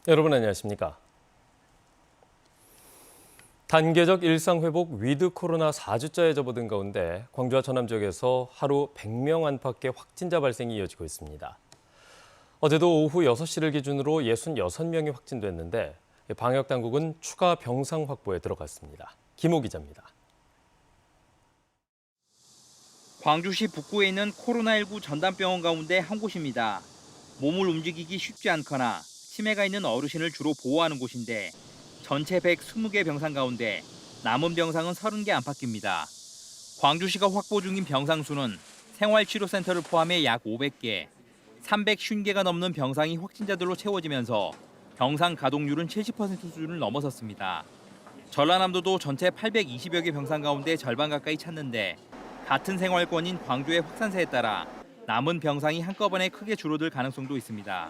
여러분 안녕하십니까? 단계적 일상회복 위드 코로나 4주째에 접어든 가운데 광주와 전남 지역에서 하루 100명 안팎의 확진자 발생이 이어지고 있습니다. 어제도 오후 6시를 기준으로 66명이 확진됐는데 방역당국은 추가 병상 확보에 들어갔습니다. 김호 기자입니다. 광주시 북구에 있는 코로나19 전담병원 가운데 한 곳입니다. 몸을 움직이기 쉽지 않거나 치매가 있는 어르신을 주로 보호하는 곳인데 전체 120개 병상 가운데 남은 병상은 30개 안팎입니다. 광주시가 확보 중인 병상 수는 생활치료센터를 포함해 약 500개, 350개가 넘는 병상이 확진자들로 채워지면서 병상 가동률은 70% 수준을 넘어섰습니다. 전라남도도 전체 820여 개 병상 가운데 절반 가까이 찼는데 같은 생활권인 광주의 확산세에 따라 남은 병상이 한꺼번에 크게 줄어들 가능성도 있습니다.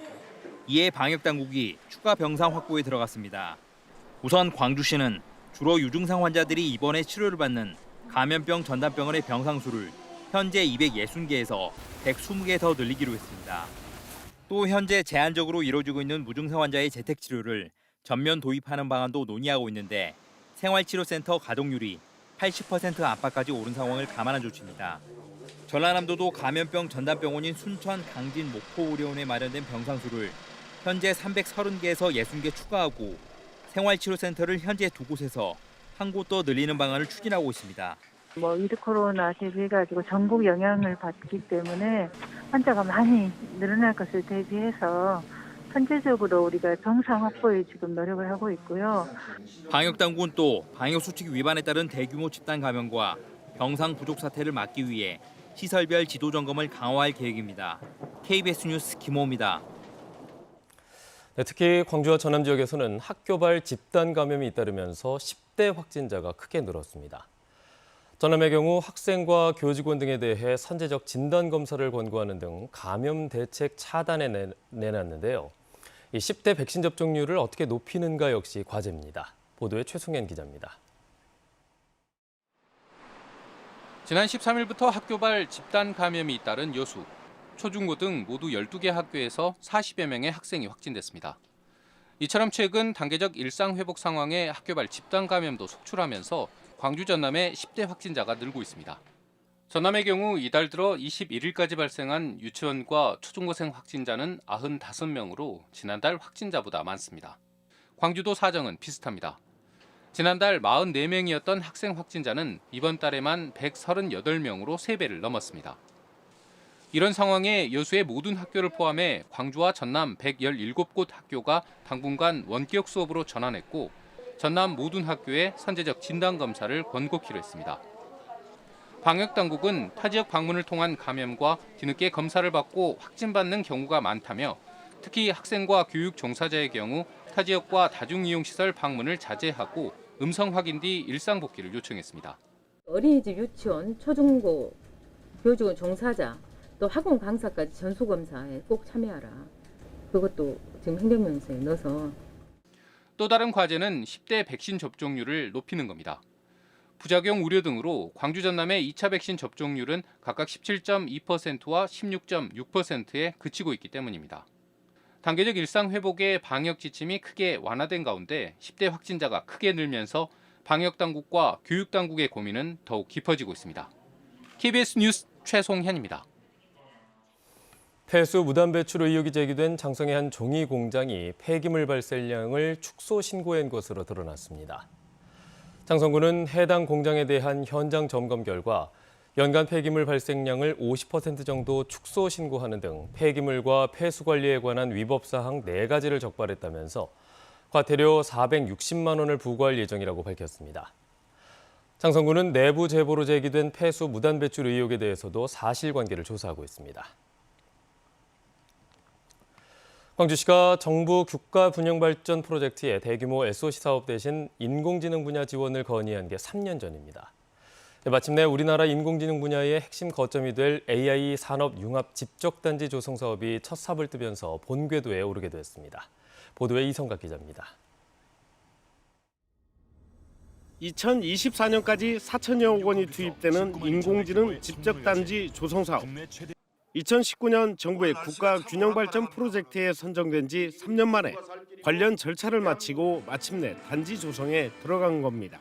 이에 방역당국이 추가 병상 확보에 들어갔습니다. 우선 광주시는 주로 유증상 환자들이 입원해 치료를 받는 감염병 전담병원의 병상 수를 현재 260개에서 120개 더 늘리기로 했습니다. 또 현재 제한적으로 이루어지고 있는 무증상 환자의 재택 치료를 전면 도입하는 방안도 논의하고 있는데 생활치료센터 가동률이 80% 안팎까지 오른 상황을 감안한 조치입니다. 전라남도도 감염병 전담병원인 순천, 강진, 목포 의료원에 마련된 병상 수를 현재 330개에서 60개 추가하고 생활치료센터를 현재 2곳에서 한 곳 더 늘리는 방안을 추진하고 있습니다. 위드 코로나 대비해가지고 전국 영향을 받기 때문에 환자가 많이 늘어날 것을 대비해서 선제적으로 우리가 병상 확보에 지금 노력을 하고 있고요. 방역당국은 또 방역수칙 위반에 따른 대규모 집단 감염과 병상 부족 사태를 막기 위해 시설별 지도 점검을 강화할 계획입니다. KBS 뉴스 김호입니다. 네, 특히 광주와 전남 지역에서는 학교발 집단 감염이 잇따르면서 10대 확진자가 크게 늘었습니다. 전남의 경우 학생과 교직원 등에 대해 선제적 진단 검사를 권고하는 등 감염 대책 차단에 내놨는데요. 이 10대 백신 접종률을 어떻게 높이는가 역시 과제입니다. 보도에 최승현 기자입니다. 지난 13일부터 학교발 집단 감염이 잇따른 여수, 초중고 등 모두 12개 학교에서 40여 명의 학생이 확진됐습니다. 이처럼 최근 단계적 일상회복 상황에 학교발 집단 감염도 속출하면서 광주 전남의 10대 확진자가 늘고 있습니다. 전남의 경우 이달 들어 21일까지 발생한 유치원과 초중고생 확진자는 95명으로 지난달 확진자보다 많습니다. 광주도 사정은 비슷합니다. 지난달 44명이었던 학생 확진자는 이번 달에만 138명으로 3배를 넘었습니다. 이런 상황에 여수의 모든 학교를 포함해 광주와 전남 117곳 학교가 당분간 원격 수업으로 전환했고 전남 모든 학교에 선제적 진단검사를 권고키로 했습니다. 방역당국은 타 지역 방문을 통한 감염과 뒤늦게 검사를 받고 확진받는 경우가 많다며 특히 학생과 교육 종사자의 경우 타 지역과 다중이용시설 방문을 자제하고 음성 확인 뒤 일상 복귀를 요청했습니다. 어린이집, 유치원, 초중고, 교직원 종사자, 또 학원 강사까지 전수검사에 꼭 참여하라. 그것도 지금 행정명령에 넣어서. 또 다른 과제는 10대 백신 접종률을 높이는 겁니다. 부작용 우려 등으로 광주 전남의 2차 백신 접종률은 각각 17.2%와 16.6%에 그치고 있기 때문입니다. 단계적 일상 회복에 방역 지침이 크게 완화된 가운데 10대 확진자가 크게 늘면서 방역당국과 교육당국의 고민은 더욱 깊어지고 있습니다. KBS 뉴스 최송현입니다. 폐수 무단 배출 의혹이 제기된 장성의 한 종이 공장이 폐기물 발생량을 축소 신고한 것으로 드러났습니다. 장성군은 해당 공장에 대한 현장 점검 결과 연간 폐기물 발생량을 50% 정도 축소 신고하는 등 폐기물과 폐수 관리에 관한 위법 사항 4가지를 적발했다면서 과태료 460만 원을 부과할 예정이라고 밝혔습니다. 장성군은 내부 제보로 제기된 폐수 무단 배출 의혹에 대해서도 사실관계를 조사하고 있습니다. 광주시가 정부 국가분영발전 프로젝트의 대규모 SOC 사업 대신 인공지능 분야 지원을 건의한 게 3년 전입니다. 마침내 우리나라 인공지능 분야의 핵심 거점이 될 AI 산업 융합 집적단지 조성 사업이 첫 삽을 뜨면서 본궤도에 오르게 됐습니다. 보도에 이성각 기자입니다. 2024년까지 4천여억 원이 투입되는 인공지능 집적단지 조성 사업. 2019년 정부의 국가균형발전 프로젝트에 선정된 지 3년 만에 관련 절차를 마치고 마침내 단지 조성에 들어간 겁니다.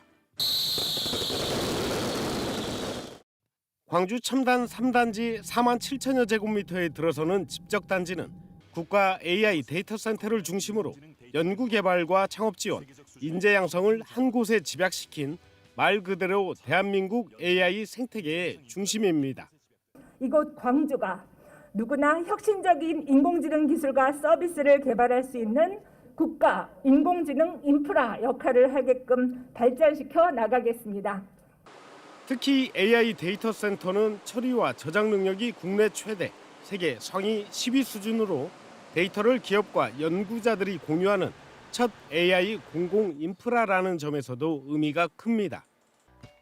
광주 첨단 3단지 4만 7천여 제곱미터에 들어서는 집적단지는 국가 AI 데이터 센터를 중심으로 연구개발과 창업지원, 인재 양성을 한 곳에 집약시킨 말 그대로 대한민국 AI 생태계의 중심입니다. 이곳 광주가 누구나 혁신적인 인공지능 기술과 서비스를 개발할 수 있는 국가 인공지능 인프라 역할을 하게끔 발전시켜 나가겠습니다. 특히 AI 데이터 센터는 처리와 저장 능력이 국내 최대, 세계 상위 10위 수준으로 데이터를 기업과 연구자들이 공유하는 첫 AI 공공 인프라라는 점에서도 의미가 큽니다.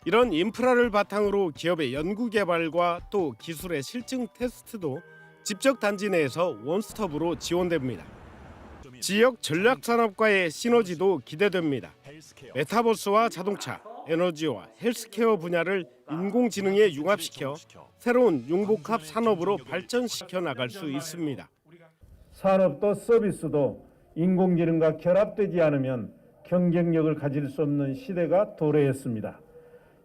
이런 인프라를 바탕으로 기업의 연구 개발과 또 기술의 실증 테스트도 집적 단지 내에서 원스톱으로 지원됩니다. 지역 전략 산업과의 시너지도 기대됩니다. 메타버스와 자동차, 에너지와 헬스케어 분야를 인공지능에 융합시켜 새로운 융복합 산업으로 발전시켜 나갈 수 있습니다. 산업도 서비스도 인공지능과 결합되지 않으면 경쟁력을 가질 수 없는 시대가 도래했습니다.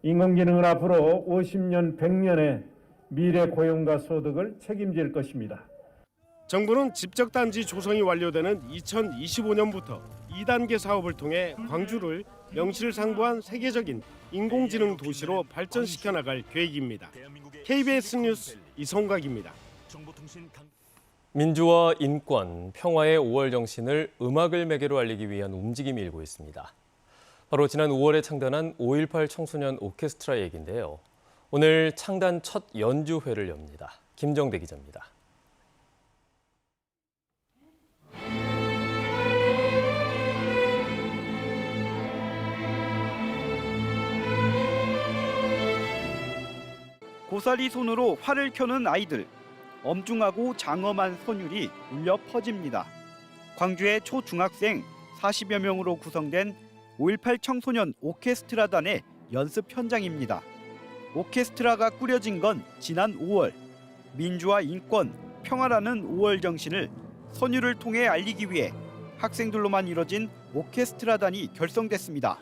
인공지능은 앞으로 50년, 100년의 미래 고용과 소득을 책임질 것입니다. 정부는 집적단지 조성이 완료되는 2025년부터 2단계 사업을 통해 광주를 명실상부한 세계적인 인공지능 도시로 발전시켜 나갈 계획입니다. KBS 뉴스 이성각입니다. 민주화, 인권, 평화의 5월 정신을 음악을 매개로 알리기 위한 움직임이 일고 있습니다. 바로 지난 5월에 창단한 5.18 청소년 오케스트라 얘기인데요. 오늘 창단 첫 연주회를 엽니다. 김정대 기자입니다. 고사리 손으로 활을 켜는 아이들, 엄중하고 장엄한 선율이 울려 퍼집니다. 광주의 초중학생 40여 명으로 구성된 5.18 청소년 오케스트라단의 연습 현장입니다. 오케스트라가 꾸려진 건 지난 5월. 민주화, 인권, 평화라는 5월 정신을 선율을 통해 알리기 위해 학생들로만 이뤄진 오케스트라단이 결성됐습니다.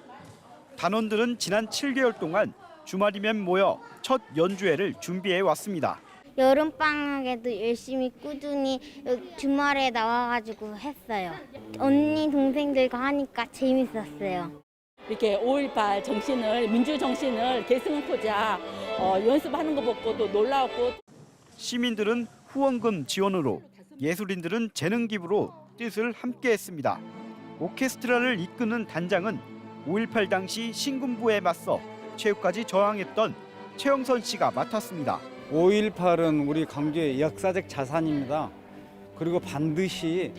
단원들은 지난 7개월 동안 주말이면 모여 첫 연주회를 준비해 왔습니다. 여름방학에도 열심히 꾸준히 주말에 나와가지고 했어요. 언니 동생들과 하니까 재밌었어요. 이렇게 5.18 정신을, 민주 정신을 계승하고자 연습하는 거 보고도 놀라웠고. 시민들은 후원금 지원으로, 예술인들은 재능 기부로 뜻을 함께했습니다. 오케스트라를 이끄는 단장은 5.18 당시 신군부에 맞서 최후까지 저항했던 최영선 씨가 맡았습니다. 5.18은 우리 광주의 역사적 자산입니다. 그리고 반드시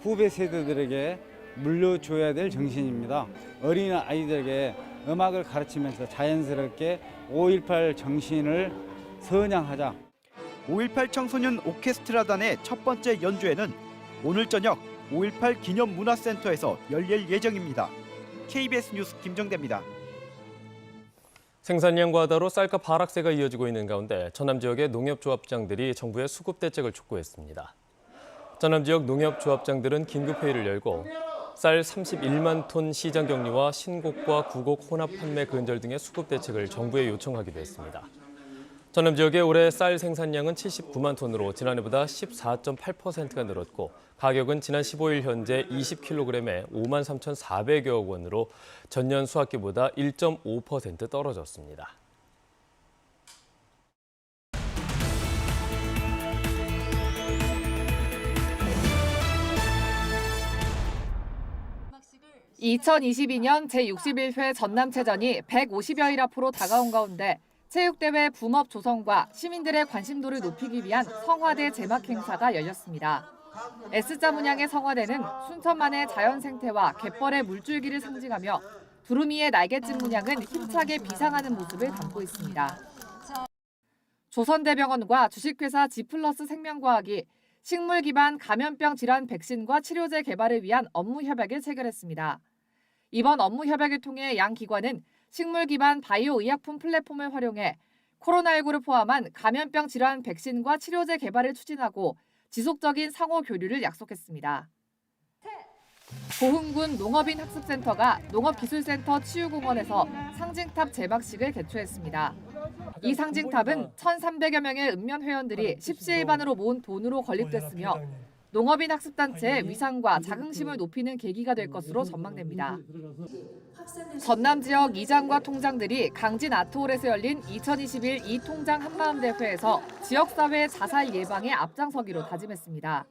후배 세대들에게 물려줘야 될 정신입니다. 어린 아이들에게 음악을 가르치면서 자연스럽게 5.18 정신을 선양하자. 5.18 청소년 오케스트라단의 첫 번째 연주회는 오늘 저녁 5.18 기념문화센터에서 열릴 예정입니다. KBS 뉴스 김정대입니다. 생산량 과다로 쌀값 하락세가 이어지고 있는 가운데 전남 지역의 농협조합장들이 정부의 수급 대책을 촉구했습니다. 전남 지역 농협조합장들은 긴급회의를 열고 쌀 31만 톤 시장 격리와 신곡과 구곡 혼합 판매 근절 등의 수급 대책을 정부에 요청하기도 했습니다. 전남 지역의 올해 쌀 생산량은 79만 톤으로 지난해보다 14.8%가 늘었고 가격은 지난 15일 현재 20kg에 5만 3,400여억 원으로 전년 수확기보다 1.5% 떨어졌습니다. (2022년) 제61회 전남체전이 150여일 앞으로 다가온 가운데 체육대회 붐업 조성과 시민들의 관심도를 높이기 위한 성화대 제막 행사가 열렸습니다. S자 문양의 성화대는 순천만의 자연 생태와 갯벌의 물줄기를 상징하며 두루미의 날갯짓 문양은 힘차게 비상하는 모습을 담고 있습니다. 조선대병원과 주식회사 G플러스 생명과학이 식물 기반 감염병 질환 백신과 치료제 개발을 위한 업무 협약을 체결했습니다. 이번 업무 협약을 통해 양 기관은 식물 기반 바이오 의약품 플랫폼을 활용해 코로나19를 포함한 감염병 질환 백신과 치료제 개발을 추진하고 지속적인 상호 교류를 약속했습니다. 고흥군 농업인 학습센터가 농업기술센터 치유공원에서 상징탑 제막식을 개최했습니다. 이 상징탑은 1,300여 명의 읍면 회원들이 십시일반으로 모은 돈으로 건립됐으며 농업인 학습단체의 위상과 자긍심을 높이는 계기가 될 것으로 전망됩니다. 전남 지역 이장과 통장들이 강진 아트홀에서 열린 2021 이통장 한마음대회에서 지역사회의 자살 예방에 앞장서기로 다짐했습니다.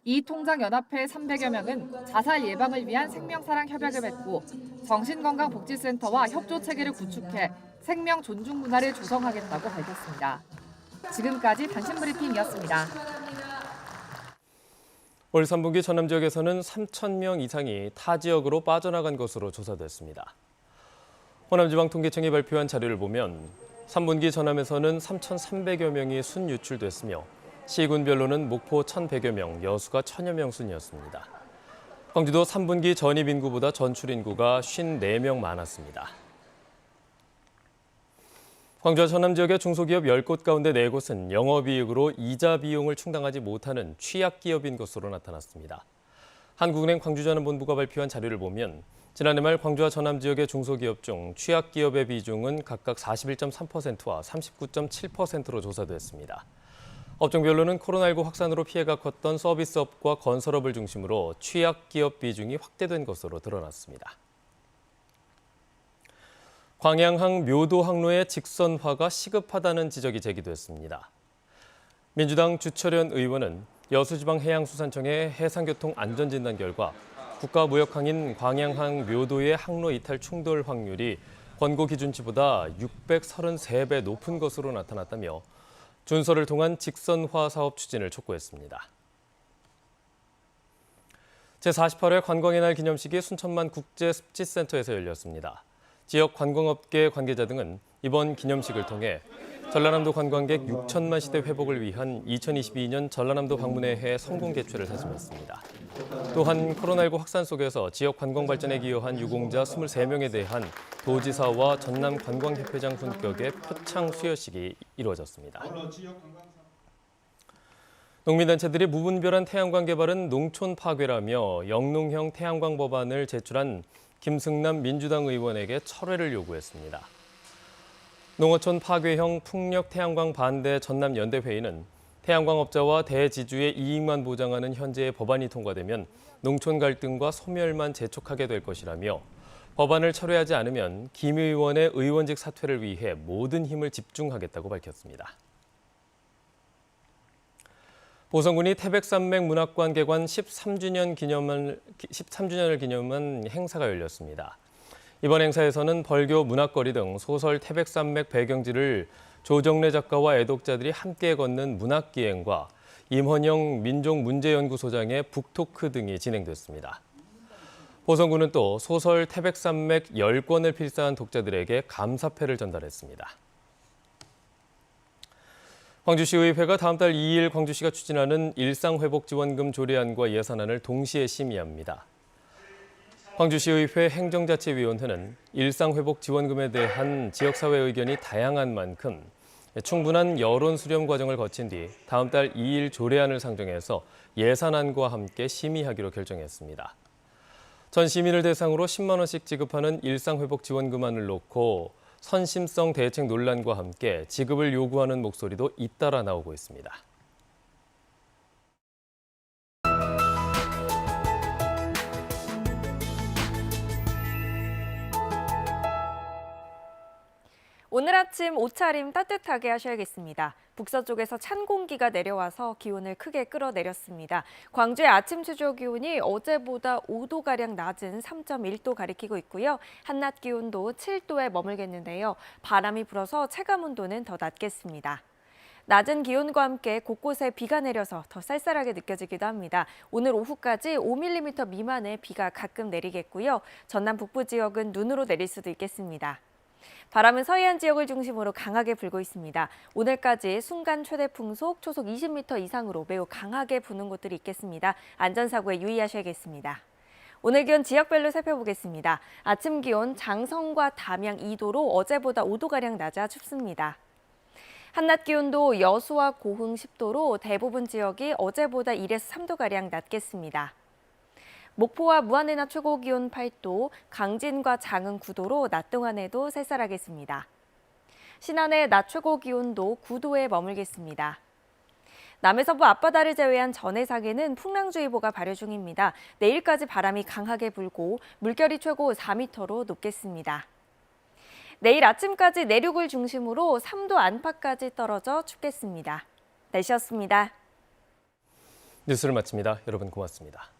이 통장연합회 300여 명은 자살 예방을 위한 생명사랑 협약을 맺고 정신건강복지센터와 협조체계를 구축해 생명 존중 문화를 조성하겠다고 밝혔습니다. 지금까지 단신브리핑이었습니다. 올 3분기 전남 지역에서는 3,000명 이상이 타 지역으로 빠져나간 것으로 조사됐습니다. 호남지방통계청이 발표한 자료를 보면 3분기 전남에서는 3,300여 명이 순유출됐으며 시군별로는 목포 1,100여 명, 여수가 1,000여 명 순이었습니다. 광주도 3분기 전입 인구보다 전출 인구가 54명 많았습니다. 광주와 전남 지역의 중소기업 10곳 가운데 4곳은 영업이익으로 이자 비용을 충당하지 못하는 취약기업인 것으로 나타났습니다. 한국은행 광주전환본부가 발표한 자료를 보면 지난해 말 광주와 전남 지역의 중소기업 중 취약기업의 비중은 각각 41.3%와 39.7%로 조사됐습니다. 업종별로는 코로나19 확산으로 피해가 컸던 서비스업과 건설업을 중심으로 취약기업 비중이 확대된 것으로 드러났습니다. 광양항 묘도 항로의 직선화가 시급하다는 지적이 제기됐습니다. 민주당 주철현 의원은 여수지방해양수산청의 해상교통 안전진단 결과 국가무역항인 광양항 묘도의 항로 이탈 충돌 확률이 권고 기준치보다 633배 높은 것으로 나타났다며 준설을 통한 직선화 사업 추진을 촉구했습니다. 제48회 관광의 날 기념식이 순천만 국제습지센터에서 열렸습니다. 지역 관광업계 관계자 등은 이번 기념식을 통해 전라남도 관광객 6천만 시대 회복을 위한 2022년 전라남도 방문의 해 성공 개최를 다짐했습니다. 또한 코로나19 확산 속에서 지역 관광 발전에 기여한 유공자 23명에 대한 도지사와 전남관광협회장 손격의 표창 수여식이 이루어졌습니다. 농민단체들이 무분별한 태양광 개발은 농촌 파괴라며 영농형 태양광 법안을 제출한 김승남 민주당 의원에게 철회를 요구했습니다. 농어촌 파괴형 풍력 태양광 반대 전남연대회의는 태양광업자와 대지주의 이익만 보장하는 현재의 법안이 통과되면 농촌 갈등과 소멸만 재촉하게 될 것이라며 법안을 철회하지 않으면 김 의원의 의원직 사퇴를 위해 모든 힘을 집중하겠다고 밝혔습니다. 보성군이 태백산맥 문학관 개관 13주년을 기념한 행사가 열렸습니다. 이번 행사에서는 벌교 문학거리 등 소설 태백산맥 배경지를 조정래 작가와 애독자들이 함께 걷는 문학기행과 임헌영 민족문제연구소장의 북토크 등이 진행됐습니다. 보성군은 또 소설 태백산맥 10권을 필사한 독자들에게 감사패를 전달했습니다. 광주시의회가 다음 달 2일 광주시가 추진하는 일상회복지원금 조례안과 예산안을 동시에 심의합니다. 광주시의회 행정자치위원회는 일상회복지원금에 대한 지역사회 의견이 다양한 만큼 충분한 여론 수렴 과정을 거친 뒤 다음 달 2일 조례안을 상정해서 예산안과 함께 심의하기로 결정했습니다. 전 시민을 대상으로 10만 원씩 지급하는 일상회복지원금안을 놓고 선심성 대책 논란과 함께 지급을 요구하는 목소리도 잇따라 나오고 있습니다. 오늘 아침 옷차림 따뜻하게 하셔야겠습니다. 북서쪽에서 찬 공기가 내려와서 기온을 크게 끌어내렸습니다. 광주의 아침 최저 기온이 어제보다 5도가량 낮은 3.1도 가리키고 있고요. 한낮 기온도 7도에 머물겠는데요. 바람이 불어서 체감 온도는 더 낮겠습니다. 낮은 기온과 함께 곳곳에 비가 내려서 더 쌀쌀하게 느껴지기도 합니다. 오늘 오후까지 5mm 미만의 비가 가끔 내리겠고요. 전남 북부 지역은 눈으로 내릴 수도 있겠습니다. 바람은 서해안 지역을 중심으로 강하게 불고 있습니다. 오늘까지 순간 최대 풍속 초속 20m 이상으로 매우 강하게 부는 곳들이 있겠습니다. 안전사고에 유의하셔야겠습니다. 오늘 기온 지역별로 살펴보겠습니다. 아침 기온 장성과 담양 2도로 어제보다 5도가량 낮아 춥습니다. 한낮 기온도 여수와 고흥 10도로 대부분 지역이 어제보다 1에서 3도가량 낮겠습니다. 목포와 무안의 낮 최고 기온 8도, 강진과 장흥 9도로 낮 동안에도 쌀쌀하겠습니다. 신안의 낮 최고 기온도 9도에 머물겠습니다. 남해서부 앞바다를 제외한 전해상에는 풍랑주의보가 발효 중입니다. 내일까지 바람이 강하게 불고 물결이 최고 4m로 높겠습니다. 내일 아침까지 내륙을 중심으로 3도 안팎까지 떨어져 춥겠습니다. 날씨였습니다. 뉴스를 마칩니다. 여러분 고맙습니다.